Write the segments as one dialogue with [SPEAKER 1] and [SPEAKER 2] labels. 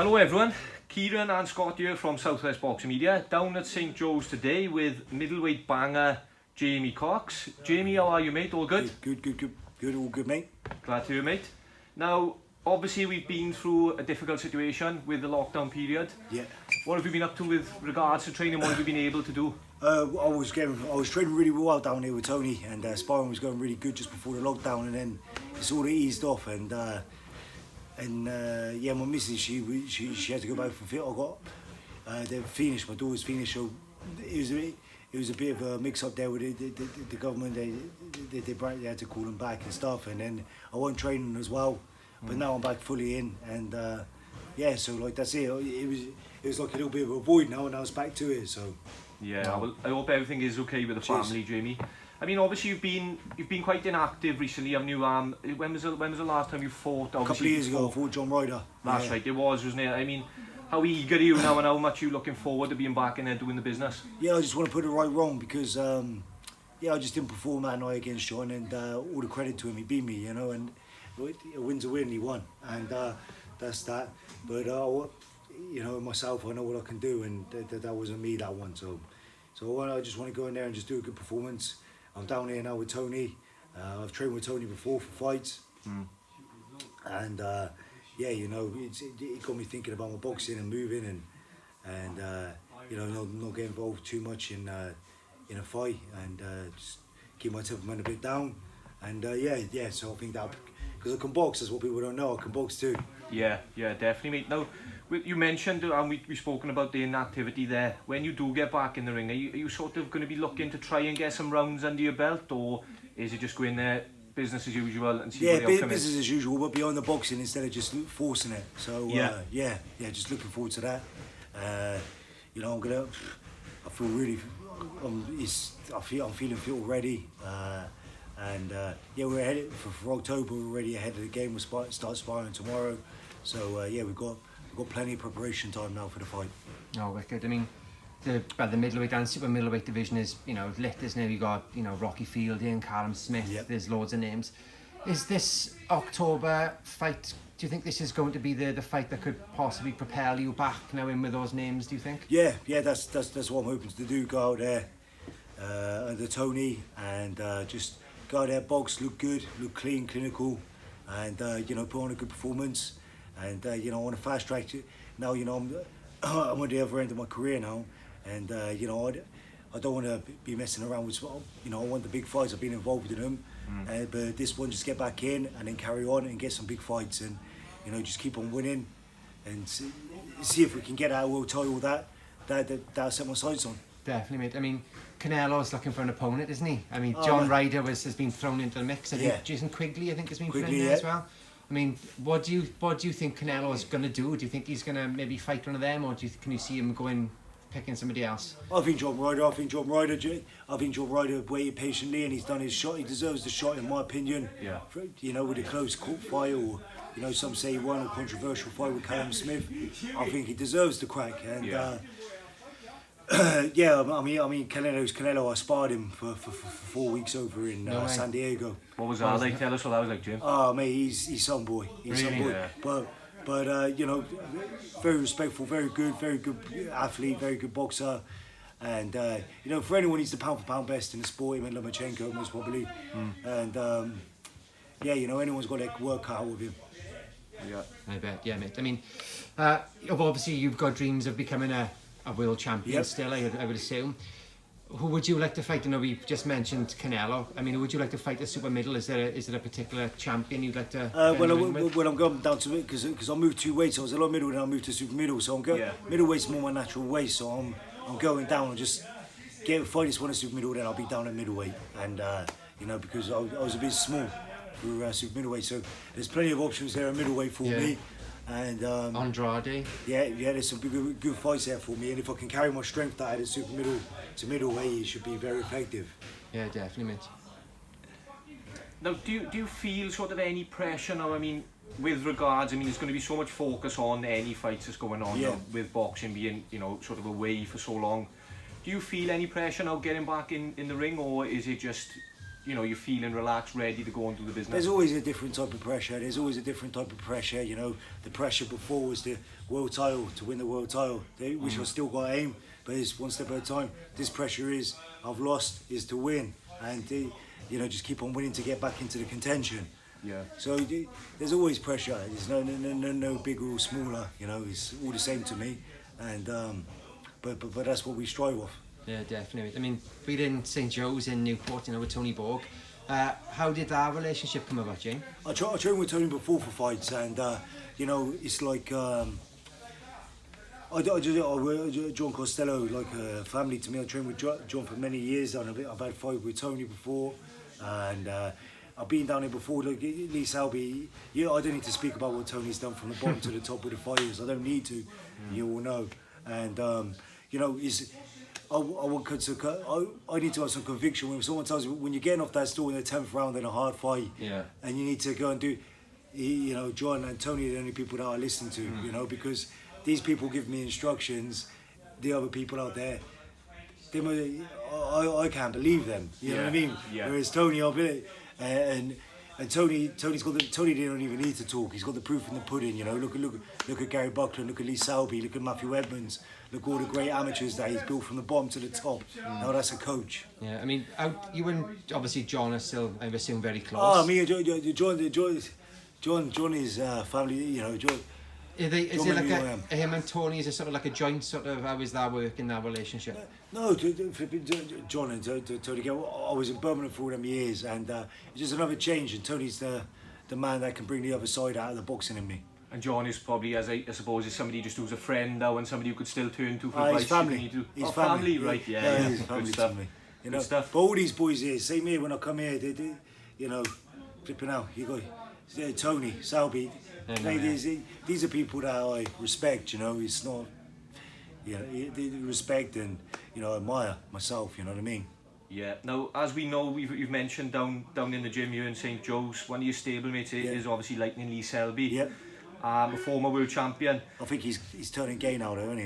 [SPEAKER 1] Hello everyone, Ciaran and Scott here from Southwest Boxing Media, down at St Joe's today with middleweight banger Jamie Cox. Jamie, how are you, mate? All good?
[SPEAKER 2] Good, all good, mate.
[SPEAKER 1] Glad to hear, mate. Now, obviously we've been through a difficult situation with the lockdown period.
[SPEAKER 2] Yeah.
[SPEAKER 1] What have you been up to with regards to training? What have you been able to do?
[SPEAKER 2] I was training really well down here with Tony, and sparring was going really good just before the lockdown, and then it sort of eased off, and yeah, my missus, she had to go back for fit. I got they finished, my daughter's finished, so it was a bit of a mix up there with the government. They had to call them back and stuff, and then I wasn't training as well, but now I'm back fully in, and yeah, so like that's it. It was like a little bit of a void now, and I was back to it. So
[SPEAKER 1] yeah, well, I hope everything is okay with the family, Jamie. I mean, obviously you've been quite inactive recently, haven't you? When was the last time you fought? Obviously,
[SPEAKER 2] a couple of years ago, I fought John Ryder.
[SPEAKER 1] That's right, it was, wasn't it? I mean, how eager are you now, and how much are you looking forward to being back in there doing the business?
[SPEAKER 2] Yeah, I just want to put it right wrong because yeah, I just didn't perform that night against John, and all the credit to him, he beat me, you know, and a win's a win, he won, and that's that. But you know, myself, I know what I can do, and that wasn't me that one. So I just want to go in there and just do a good performance. I'm down here now with Tony. I've trained with Tony before for fights, and yeah, you know, it got me thinking about my boxing and moving, and you know, not get involved too much in a fight, and just keep my temperament a bit down, and yeah. So I think that because I can box, that's what people don't know. I can box too.
[SPEAKER 1] Yeah, definitely, mate. Now, you mentioned, and we've spoken about the inactivity there. When you do get back in the ring, are you sort of going to be looking to try and get some rounds under your belt, or is it just go in there, business as usual, and see what the outcome is?
[SPEAKER 2] Business as usual, but behind the boxing instead of just forcing it. So yeah, just looking forward to that. You know, I feel really, I'm feeling fit already. And yeah, we're ahead for October. We're already ahead of the game. We'll start sparring tomorrow. So yeah, we've got plenty of preparation time now for the fight.
[SPEAKER 3] Oh, wicked. I mean, the middleweight and super middleweight division is, you know, lit, isn't it? You got, you know, Rocky Fielding, Callum Smith. Yep. There's loads of names. Is this October fight? Do you think this is going to be the fight that could possibly propel you back now in with those names? Do you think? Yeah.
[SPEAKER 2] That's what I'm hoping to do. Go out there under Tony and just go out there, box, look good, look clean, clinical, and you know, put on a good performance. And you know, I want to fast track it. Now, you know, I'm on the other end of my career now, and you know, I don't want to be messing around with. You know, I want the big fights. I've been involved in them, but this one, just get back in and then carry on and get some big fights, and you know, just keep on winning, and see if we can get our world title. That I set my sights on.
[SPEAKER 3] Definitely, mate. I mean, Canelo's looking for an opponent, isn't he? I mean, John Ryder has been thrown into the mix. I think Jason Quigley, has been put in there as well. I mean, what do you think Canelo's going to do? Do you think he's going to maybe fight one of them, or can you see him going picking somebody else?
[SPEAKER 2] I think John Ryder waited patiently, and he's done his shot. He deserves the shot, in my opinion. Yeah. You know, with a close court fight, or you know, some say he won a controversial fight with Callum Smith. I think he deserves the crack, and yeah, I mean, Canelo. I sparred him for 4 weeks over in San Diego.
[SPEAKER 1] What was that like? Tell us what that was like, Jim.
[SPEAKER 2] Oh, mate, he's some boy. He's some boy. Yeah. But you know, very respectful, very good athlete, very good boxer, and you know, for anyone, he's the pound for pound best in the sport. Him and Lomachenko, most probably, and yeah, you know, anyone's got to work out with him.
[SPEAKER 3] Yeah, I bet. Yeah, mate. I mean, obviously, you've got dreams of becoming a world champion still, I would assume. Who would you like to fight? I know we just mentioned Canelo. I mean, who would you like to fight the super middle? Is there a particular champion you'd like to?
[SPEAKER 2] When I'm going down to it, because I moved 2 weights, I was a lot middle, and I moved to super middle. So I'm going middleweight's more my natural weight. So I'm going down and just fight this one at super middle, then I'll be down at middleweight. And you know, because I was a bit small for super middleweight, so there's plenty of options there at middleweight for me. And
[SPEAKER 3] Andrade.
[SPEAKER 2] Yeah, there's some good fights there for me, and if I can carry my strength out of super middle to middleweight, it should be very effective.
[SPEAKER 3] Yeah, definitely, mate.
[SPEAKER 1] Now, do you feel sort of any pressure now? I mean, with regards, I mean, there's going to be so much focus on any fights that's going on now, with boxing being, you know, sort of away for so long. Do you feel any pressure now getting back in the ring, or is it just you know, you're feeling relaxed, ready to go and do the business?
[SPEAKER 2] There's always a different type of pressure. There's always a different type of pressure. You know, the pressure before was the world title, to win the world title, which I still got to aim, but it's one step at a time. This pressure is, I've lost, is to win, and you know, just keep on winning to get back into the contention.
[SPEAKER 1] Yeah.
[SPEAKER 2] So there's always pressure. There's no bigger or smaller. You know, it's all the same to me, and but that's what we strive off.
[SPEAKER 3] Yeah, definitely. I mean, beating St Joe's in Newport, you know, with Tony Borg. How did that relationship come about, Jane?
[SPEAKER 2] I trained with Tony before for fights, and you know, it's like John Costello, like a family to me. I trained with John for many years, and I've had a fight with Tony before, and I've been down here before. Like Lee Selby, I don't need to speak about what Tony's done from the bottom to the top with the fighters. I don't need to. You all know, and you know, I need to have some conviction when someone tells you when you're getting off that stool in the 10th round in a hard fight, and you need to go and do, you know, John and Tony are the only people that I listen to, you know, because these people give me instructions, the other people out there, I can't believe them, you know what I mean? Yeah. Whereas Tony, I'll be, and Tony didn't even need to talk. He's got the proof in the pudding, you know. Look at Gary Buckland, look at Lee Selby, look at Matthew Edmonds, look at all the great amateurs that he's built from the bottom to the top. Now that's a coach.
[SPEAKER 3] Yeah, I mean, you and obviously John are still, I assume, very close.
[SPEAKER 2] Oh, me and John is family, you know.
[SPEAKER 3] Is it like him and Tony, is it sort of like a joint sort of, how is that work in that relationship?
[SPEAKER 2] No, John and Tony, I was in Birmingham for all them years, and it's just another change, and Tony's the man that can bring the other side out of the boxing in me.
[SPEAKER 1] And John is probably, as I suppose, is somebody just who's a friend now and somebody you could still turn to for advice.
[SPEAKER 2] His family.
[SPEAKER 1] His family, right? Yeah,
[SPEAKER 2] his family
[SPEAKER 1] good stuff.
[SPEAKER 2] to me. You know,
[SPEAKER 1] good stuff.
[SPEAKER 2] But all these boys here, same here when I come here, they you know, flipping out. You got Tony, Selby. These are people that I respect. You know, it's not, you know, respect and, you know, admire myself. You know what I mean?
[SPEAKER 1] Yeah. Now, as we know, you've mentioned down in the gym here in St Joe's, one of your stablemates is obviously Lightning Lee Selby.
[SPEAKER 2] Yep.
[SPEAKER 1] A former world champion.
[SPEAKER 2] I think he's turning gay now, though, isn't he?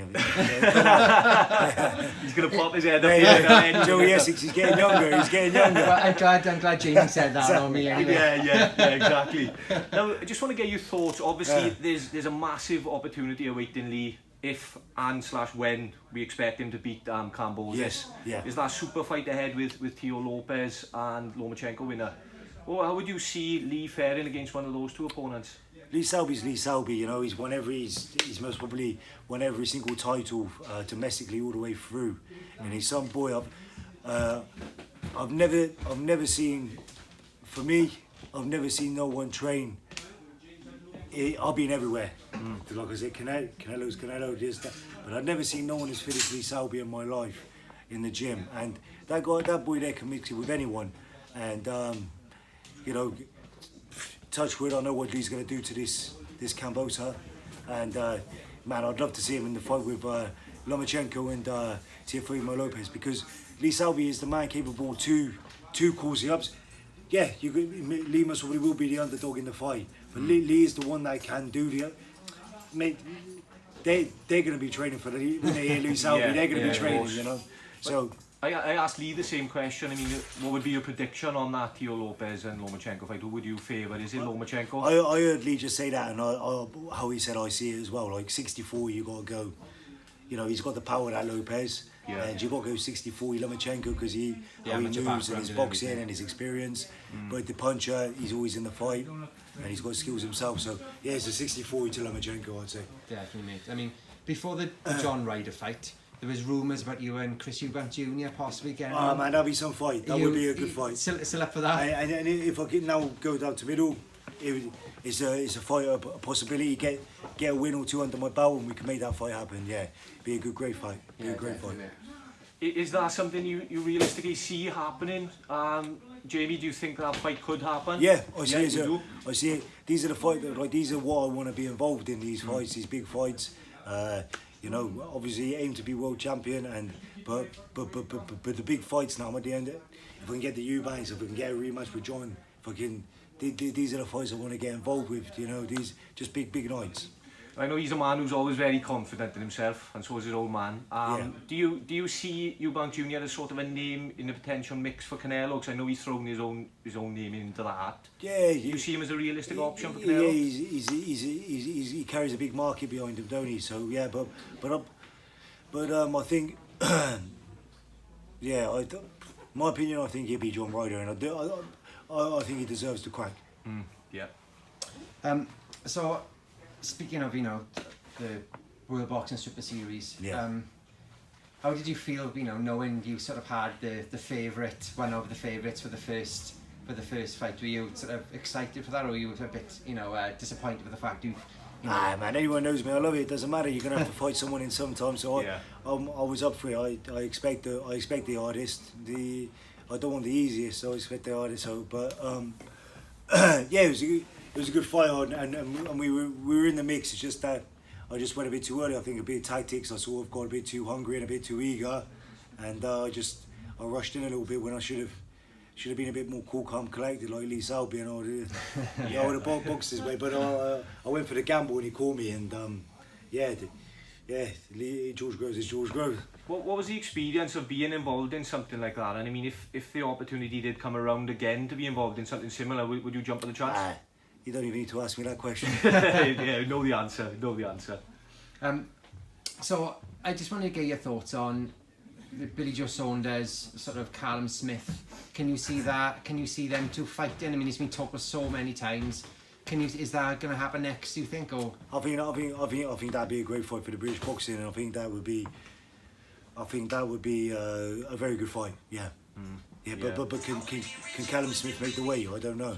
[SPEAKER 1] He's going to pop his head up.
[SPEAKER 2] Joey Essex, he's getting younger. He's getting younger.
[SPEAKER 3] Well, I'm glad Jamie said that on me anyway.
[SPEAKER 1] Yeah, exactly. Now, I just want to get your thoughts. Obviously, there's a massive opportunity awaiting Lee if and / when we expect him to beat Cambodia.
[SPEAKER 2] Yes, yeah.
[SPEAKER 1] Is that super fight ahead with Theo Lopez and Lomachenko winner? Well, how would you see Lee faring against one of those two opponents?
[SPEAKER 2] Lee Selby's Lee Selby, you know, he's most probably won every single title domestically all the way through, and he's some boy. I've never seen, for me, I've never seen no one train. I've been everywhere, like I said, Canelo's Canelo, this, that, but I've never seen no one as fit as Lee Selby in my life in the gym, and that boy there can mix it with anyone, and you know. Touch wood, I know what Lee's going to do to this Cambodia, and man, I'd love to see him in the fight with Lomachenko and Ciaran Lopez, because Lee Selby is the man capable to cause the ups. Yeah, Lee most probably will be the underdog in the fight, but Lee is the one that can do the. Mate, they're going to be training for when they hear Lee Selby, they're going to be training, you know. So.
[SPEAKER 1] I asked Lee the same question. I mean, what would be your prediction on that Theo Lopez and Lomachenko fight? Who would you favour? Is it Lomachenko?
[SPEAKER 2] I heard Lee just say that, and how he said I see it as well. Like 64, you got to go. You know, he's got the power that Lopez, and you got to go 64 Lomachenko because how he moves and his boxing and his experience. But the puncher, he's always in the fight, and he's got skills himself. So yeah, it's a 64 to Lomachenko, I'd say.
[SPEAKER 3] Definitely, mate. I mean, before the John Ryder fight, there was rumours about you and Chris Eubank Jr. possibly getting on.
[SPEAKER 2] Man, that'd be some fight. That would be a good fight.
[SPEAKER 3] Still up for that?
[SPEAKER 2] And if I can now go down to middle, it's a fight, a possibility. Get a win or two under my belt, and we can make that fight happen. Yeah, be a great fight. Be a great fight.
[SPEAKER 1] Is that something you realistically see happening? Jamie, do you think that fight could happen?
[SPEAKER 2] Yeah, I see it. I see it. These are the fights. Like these are what I want to be involved in. These fights, these big fights. You know, obviously aim to be world champion, but the big fights now at the end. If I can get the Eubanks, if I can get a rematch with John, if I can, these are the fights I want to get involved with. You know, these just big nights.
[SPEAKER 1] I know he's a man who's always very confident in himself, and so is his old man. Do you see Eubank Jr as sort of a name in the potential mix for Canelo? Because I know he's thrown his own name into that.
[SPEAKER 2] Yeah,
[SPEAKER 1] do you see him as a realistic option for Canelo?
[SPEAKER 2] Yeah, he carries a big market behind him, don't he? So yeah, but I think, yeah, my opinion, I think he'll be John Ryder, and I think he deserves the crack.
[SPEAKER 1] Yeah.
[SPEAKER 3] So, speaking of, the World Boxing Super Series, how did you feel, knowing you sort of had the favourite, one of the favourites for the first fight? Were you sort of excited for that, or were you a bit, disappointed with the fact you?
[SPEAKER 2] Man, anyone knows me. I love it. It doesn't matter. You're gonna have to fight someone in some time. So I was up for it. I expect the hardest. I don't want the easiest. So I expect the hardest. So, but yeah, it was a good fight, and we were in the mix. It's just that I just went a bit too early. I think a bit of tactics. I sort of got a bit too hungry and a bit too eager, and I rushed in a little bit when I should have been a bit more cool, calm, collected, like Lee Selby, and I would have boxed his way. But I went for the gamble and he called me, and George Groves is George Groves.
[SPEAKER 1] What was the experience of being involved in something like that? And I mean, if the opportunity did come around again to be involved in something similar, would you jump at the chance?
[SPEAKER 2] You don't even need to ask me that question.
[SPEAKER 1] Yeah, know the answer.
[SPEAKER 3] So I just want to get your thoughts on the Billy Joe Saunders, sort of Callum Smith. Can you see that? Can you see them two fighting? I mean, it's been talked about so many times. Is that going to happen next? Do you think? Or
[SPEAKER 2] I think that'd be a great fight for the British boxing, and I think that would be a very good fight. Yeah. But can Callum Smith make the weight? I don't know.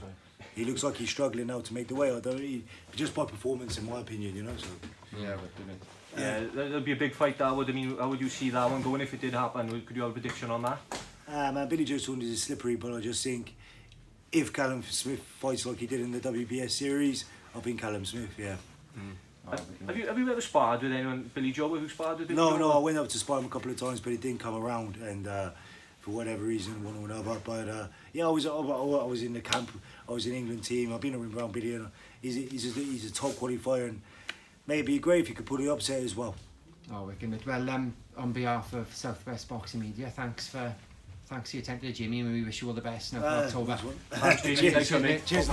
[SPEAKER 2] He looks like he's struggling now to make the weight. Just by performance, in my opinion, So.
[SPEAKER 1] Yeah, that'd be a big fight. How would you see that one going if it did happen? Could you have a prediction on that?
[SPEAKER 2] Man, Billy Joe Saunders is slippery, but I just think if Callum Smith fights like he did in the WBS series, I think Callum Smith, yeah.
[SPEAKER 1] Have you ever sparred with anyone, Billy Joe? Have you sparred with Billy Joe?
[SPEAKER 2] No, I went up to spar him a couple of times, but it didn't come around, and for whatever reason, one or another. But yeah, I was in the camp. I was in England team. I've been around Billy, and he's a top qualifier, and maybe it'd be great if he could put the upset as well.
[SPEAKER 3] Oh, wicked. Well, on behalf of Southwest Boxing Media, thanks for your time today, Jamie, and we wish you all the best now for October.
[SPEAKER 1] Thanks, Jamie.
[SPEAKER 2] Cheers,
[SPEAKER 1] Thanks, mate.
[SPEAKER 2] Cheers.